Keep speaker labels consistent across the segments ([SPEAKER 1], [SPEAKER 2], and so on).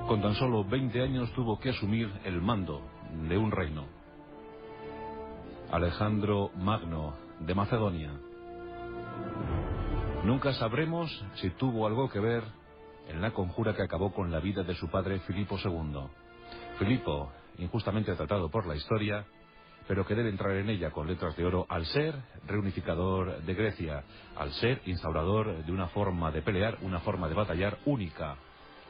[SPEAKER 1] Con tan solo 20 años tuvo que asumir el mando de un reino. Alejandro Magno de Macedonia. Nunca sabremos si tuvo algo que ver en la conjura que acabó con la vida de su padre Filipo II. Filipo, injustamente tratado por la historia, pero que debe entrar en ella con letras de oro al ser reunificador de Grecia, al ser instaurador de una forma de pelear, una forma de batallar única,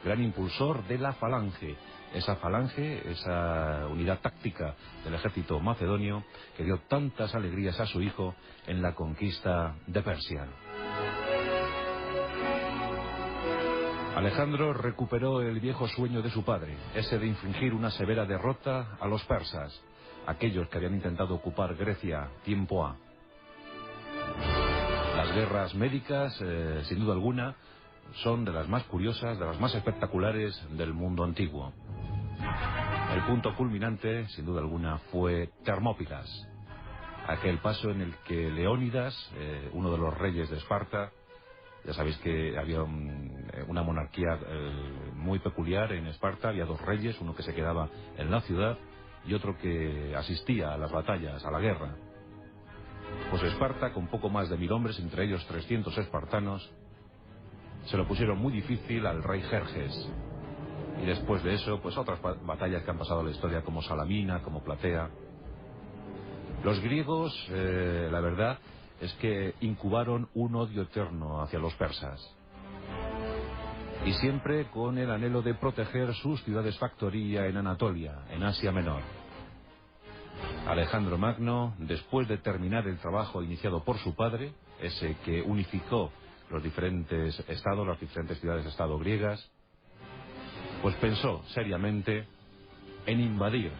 [SPEAKER 1] gran impulsor de la falange, esa unidad táctica del ejército macedonio que dio tantas alegrías a su hijo en la conquista de Persia. Alejandro recuperó el viejo sueño de su padre, ese de infligir una severa derrota a los persas, aquellos que habían intentado ocupar Grecia tiempo ha. Las guerras médicas, sin duda alguna, son de las más curiosas, de las más espectaculares del mundo antiguo. El punto culminante, sin duda alguna, fue Termópilas, aquel paso en el que Leónidas, uno de los reyes de Esparta, ya sabéis que había una monarquía muy peculiar en Esparta, había dos reyes, uno que se quedaba en la ciudad y otro que asistía a las batallas, a la guerra. Pues Esparta, con poco más de 1000 hombres, entre ellos 300 espartanos, se lo pusieron muy difícil al rey Jerjes. Y después de eso, pues otras batallas que han pasado a la historia, como Salamina, como Platea. Los griegos, la verdad, es que incubaron un odio eterno hacia los persas. Y siempre con el anhelo de proteger sus ciudades factoría en Anatolia, en Asia Menor. Alejandro Magno, después de terminar el trabajo iniciado por su padre, ese que unificó los diferentes estados, las diferentes ciudades-estado griegas, pues pensó seriamente en invadir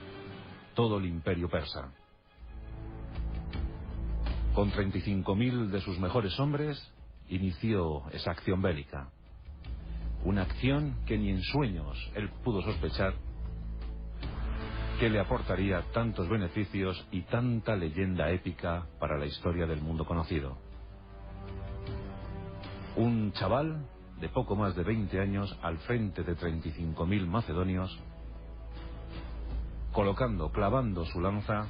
[SPEAKER 1] todo el imperio persa. Con 35.000 de sus mejores hombres, inició esa acción bélica. Una acción que ni en sueños él pudo sospechar que le aportaría tantos beneficios y tanta leyenda épica para la historia del mundo conocido. Un chaval de poco más de 20 años al frente de 35.000 macedonios, clavando su lanza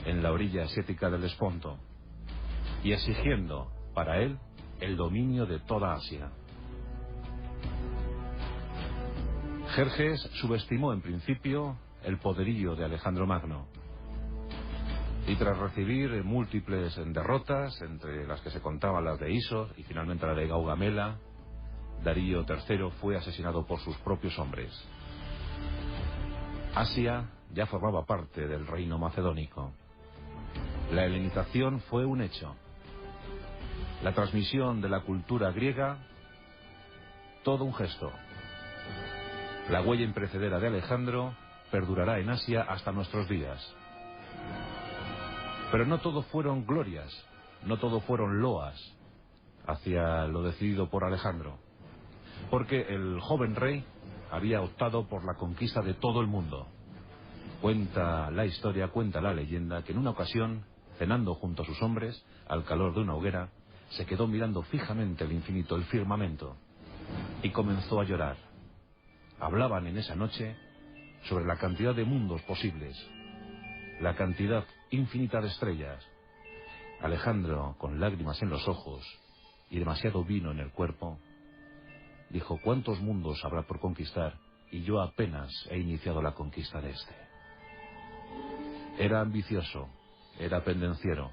[SPEAKER 1] en la orilla asiática del Esponto y exigiendo para él el dominio de toda Asia. Jerjes subestimó en principio el poderío de Alejandro Magno y tras recibir múltiples derrotas, entre las que se contaban las de Isos y finalmente la de Gaugamela, Darío III fue asesinado por sus propios hombres. Asia ya formaba parte del reino macedónico. La helenización fue un hecho. La transmisión de la cultura griega, todo un gesto. La huella imperecedera de Alejandro perdurará en Asia hasta nuestros días. Pero no todo fueron glorias, no todo fueron loas hacia lo decidido por Alejandro. Porque el joven rey había optado por la conquista de todo el mundo. Cuenta la historia, cuenta la leyenda, que en una ocasión, cenando junto a sus hombres, al calor de una hoguera, se quedó mirando fijamente el infinito, el firmamento, y comenzó a llorar. Hablaban en esa noche sobre la cantidad de mundos posibles, la cantidad infinita de estrellas. Alejandro, con lágrimas en los ojos y demasiado vino en el cuerpo, dijo: ¿cuántos mundos habrá por conquistar? Y yo apenas he iniciado la conquista de este. Era ambicioso, era pendenciero,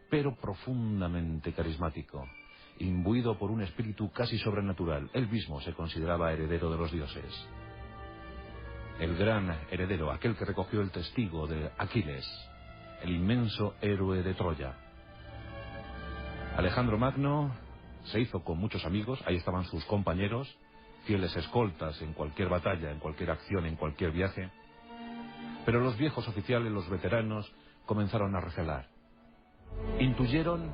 [SPEAKER 1] pero profundamente carismático, imbuido por un espíritu casi sobrenatural. Él mismo se consideraba heredero de los dioses. El gran heredero, aquel que recogió el testigo de Aquiles, el inmenso héroe de Troya. Alejandro Magno se hizo con muchos amigos, ahí estaban sus compañeros, fieles escoltas en cualquier batalla, en cualquier acción, en cualquier viaje. Pero los viejos oficiales, los veteranos, comenzaron a recelar. Intuyeron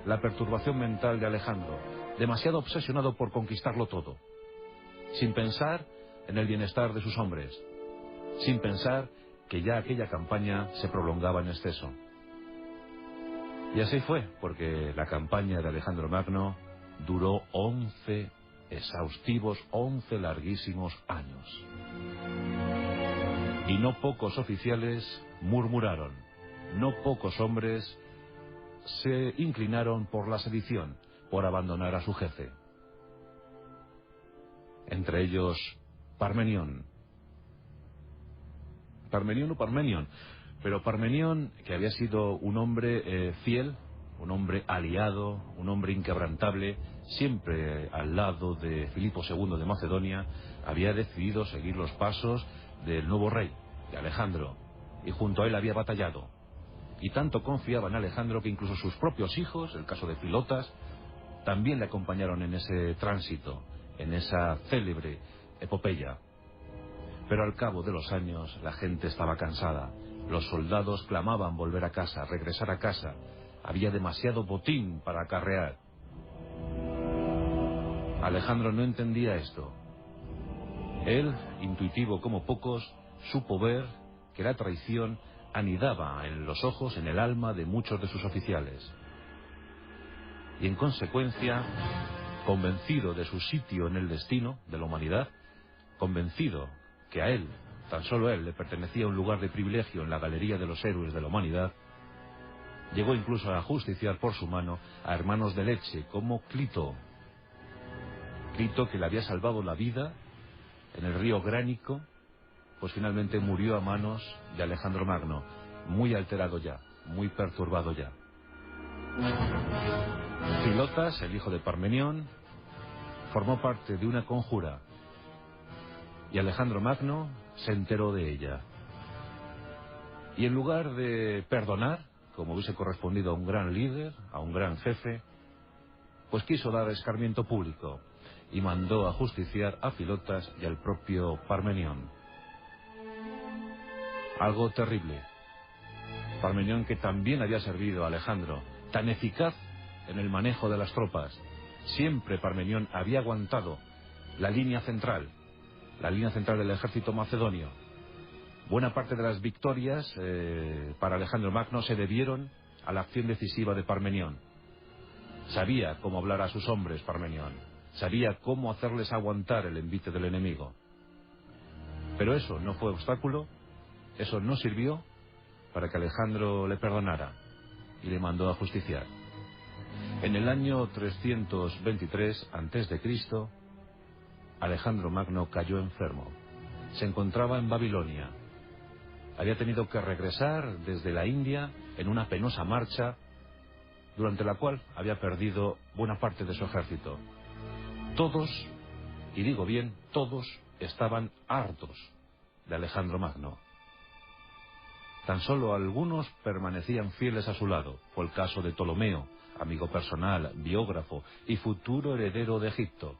[SPEAKER 1] la perturbación mental de Alejandro, demasiado obsesionado por conquistarlo todo, sin pensar en el bienestar de sus hombres, sin pensar que ya aquella campaña se prolongaba en exceso. Y así fue, porque la campaña de Alejandro Magno duró 11 exhaustivos 11 larguísimos años. Y no pocos oficiales murmuraron, no pocos hombres se inclinaron por la sedición, por abandonar a su jefe. Entre ellos, Parmenión. Parmenión o Parmenión, pero Parmenión, que había sido un hombre fiel, un hombre aliado, un hombre inquebrantable, siempre al lado de Filipo II de Macedonia, había decidido seguir los pasos del nuevo rey, de Alejandro, y junto a él había batallado. Y tanto confiaba en Alejandro que incluso sus propios hijos, el caso de Filotas, también le acompañaron en ese tránsito, en esa célebre epopeya. Pero al cabo de los años la gente estaba cansada. Los soldados clamaban volver a casa, regresar a casa. Había demasiado botín para acarrear. Alejandro no entendía esto. Él, intuitivo como pocos, supo ver que la traición anidaba en los ojos, en el alma de muchos de sus oficiales. Y en consecuencia, convencido de su sitio en el destino de la humanidad, convencido que a él, tan solo a él, le pertenecía un lugar de privilegio en la galería de los héroes de la humanidad, llegó incluso a ajusticiar por su mano a hermanos de leche como Clito. Clito, que le había salvado la vida en el río Gránico, pues finalmente murió a manos de Alejandro Magno, muy alterado ya, muy perturbado ya. Filotas, el hijo de Parmenión, formó parte de una conjura, y Alejandro Magno se enteró de ella. Y en lugar de perdonar, como hubiese correspondido a un gran líder, a un gran jefe, pues quiso dar escarmiento público y mandó a justiciar a Filotas y al propio Parmenión. Algo terrible. Parmenión, que también había servido a Alejandro, tan eficaz en el manejo de las tropas. Siempre Parmenión había aguantado la línea central del ejército macedonio. Buena parte de las victorias para Alejandro Magno se debieron a la acción decisiva de Parmenión. Sabía cómo hablar a sus hombres, Parmenión. Sabía cómo hacerles aguantar el envite del enemigo. Pero eso no fue obstáculo, eso no sirvió para que Alejandro le perdonara y le mandó a justiciar. En el año 323 a.C., Alejandro Magno cayó enfermo. Se encontraba en Babilonia. Había tenido que regresar desde la India en una penosa marcha, durante la cual había perdido buena parte de su ejército. Todos, y digo bien, todos estaban hartos de Alejandro Magno. Tan solo algunos permanecían fieles a su lado. Fue el caso de Ptolomeo, amigo personal, biógrafo y futuro heredero de Egipto.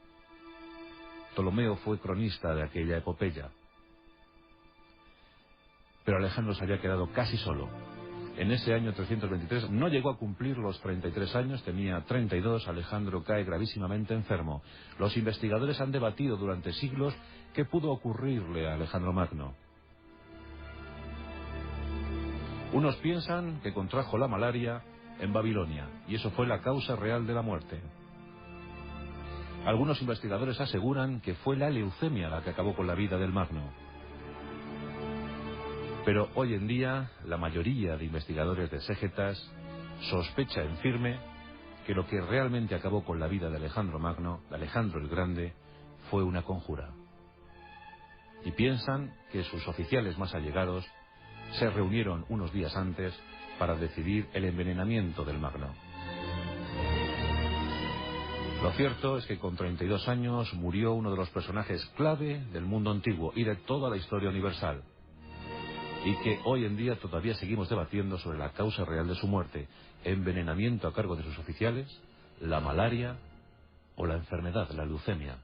[SPEAKER 1] Ptolomeo fue cronista de aquella epopeya. Pero Alejandro se había quedado casi solo. En ese año 323 no llegó a cumplir los 33 años, tenía 32, Alejandro cae gravísimamente enfermo. Los investigadores han debatido durante siglos qué pudo ocurrirle a Alejandro Magno. Unos piensan que contrajo la malaria en Babilonia, y eso fue la causa real de la muerte. Algunos investigadores aseguran que fue la leucemia la que acabó con la vida del Magno. Pero hoy en día, la mayoría de investigadores de exégetas sospecha en firme que lo que realmente acabó con la vida de Alejandro Magno, de Alejandro el Grande, fue una conjura. Y piensan que sus oficiales más allegados se reunieron unos días antes para decidir el envenenamiento del Magno. Lo cierto es que con 32 años murió uno de los personajes clave del mundo antiguo y de toda la historia universal, y que hoy en día todavía seguimos debatiendo sobre la causa real de su muerte: envenenamiento a cargo de sus oficiales, la malaria o la enfermedad, la leucemia.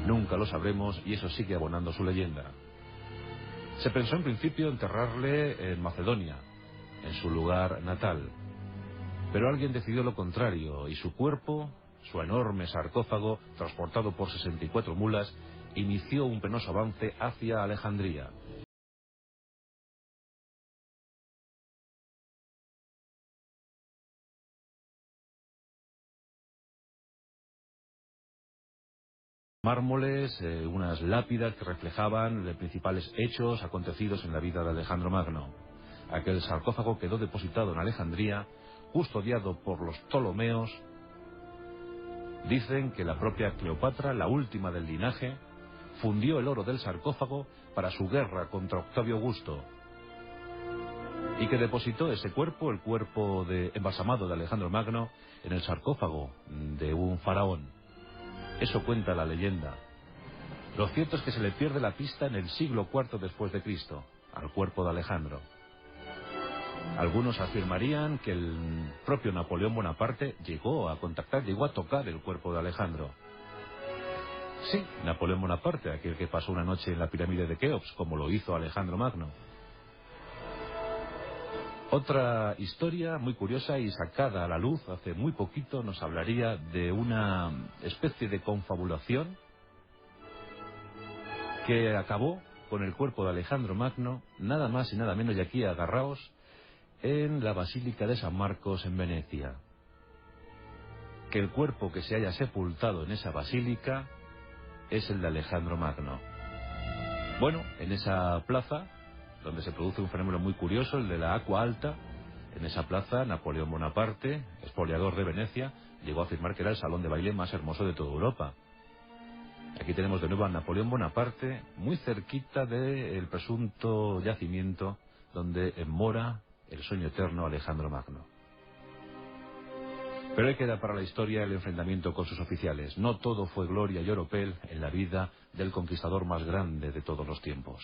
[SPEAKER 1] Nunca lo sabremos, y eso sigue abonando su leyenda. Se pensó en principio enterrarle en Macedonia, en su lugar natal, pero alguien decidió lo contrario, y su cuerpo, su enorme sarcófago, transportado por 64 mulas, inició un penoso avance hacia Alejandría. mármoles, unas lápidas que reflejaban los principales hechos acontecidos en la vida de Alejandro Magno. Aquel sarcófago quedó depositado en Alejandría, custodiado por los Ptolomeos. Dicen que la propia Cleopatra, la última del linaje, fundió el oro del sarcófago para su guerra contra Octavio Augusto, y que depositó ese cuerpo, el cuerpo embalsamado de Alejandro Magno, en el sarcófago de un faraón. Eso cuenta la leyenda. Lo cierto es que se le pierde la pista en el siglo IV después de Cristo, al cuerpo de Alejandro. Algunos afirmarían que el propio Napoleón Bonaparte llegó a tocar el cuerpo de Alejandro. Sí, Napoleón Bonaparte, aquel que pasó una noche en la pirámide de Keops, como lo hizo Alejandro Magno. Otra historia muy curiosa y sacada a la luz hace muy poquito nos hablaría de una especie de confabulación que acabó con el cuerpo de Alejandro Magno, nada más y nada menos, y aquí agarraos, en la Basílica de San Marcos en Venecia. Que el cuerpo que se haya sepultado en esa basílica es el de Alejandro Magno. Bueno, en esa plaza, donde se produce un fenómeno muy curioso, el de la Aqua Alta, en esa plaza Napoleón Bonaparte, expoliador de Venecia, llegó a afirmar que era el salón de baile más hermoso de toda Europa. Aquí tenemos de nuevo a Napoleón Bonaparte, muy cerquita del presunto yacimiento donde mora el sueño eterno Alejandro Magno. Pero ahí queda para la historia el enfrentamiento con sus oficiales. No todo fue gloria y oropel en la vida del conquistador más grande de todos los tiempos.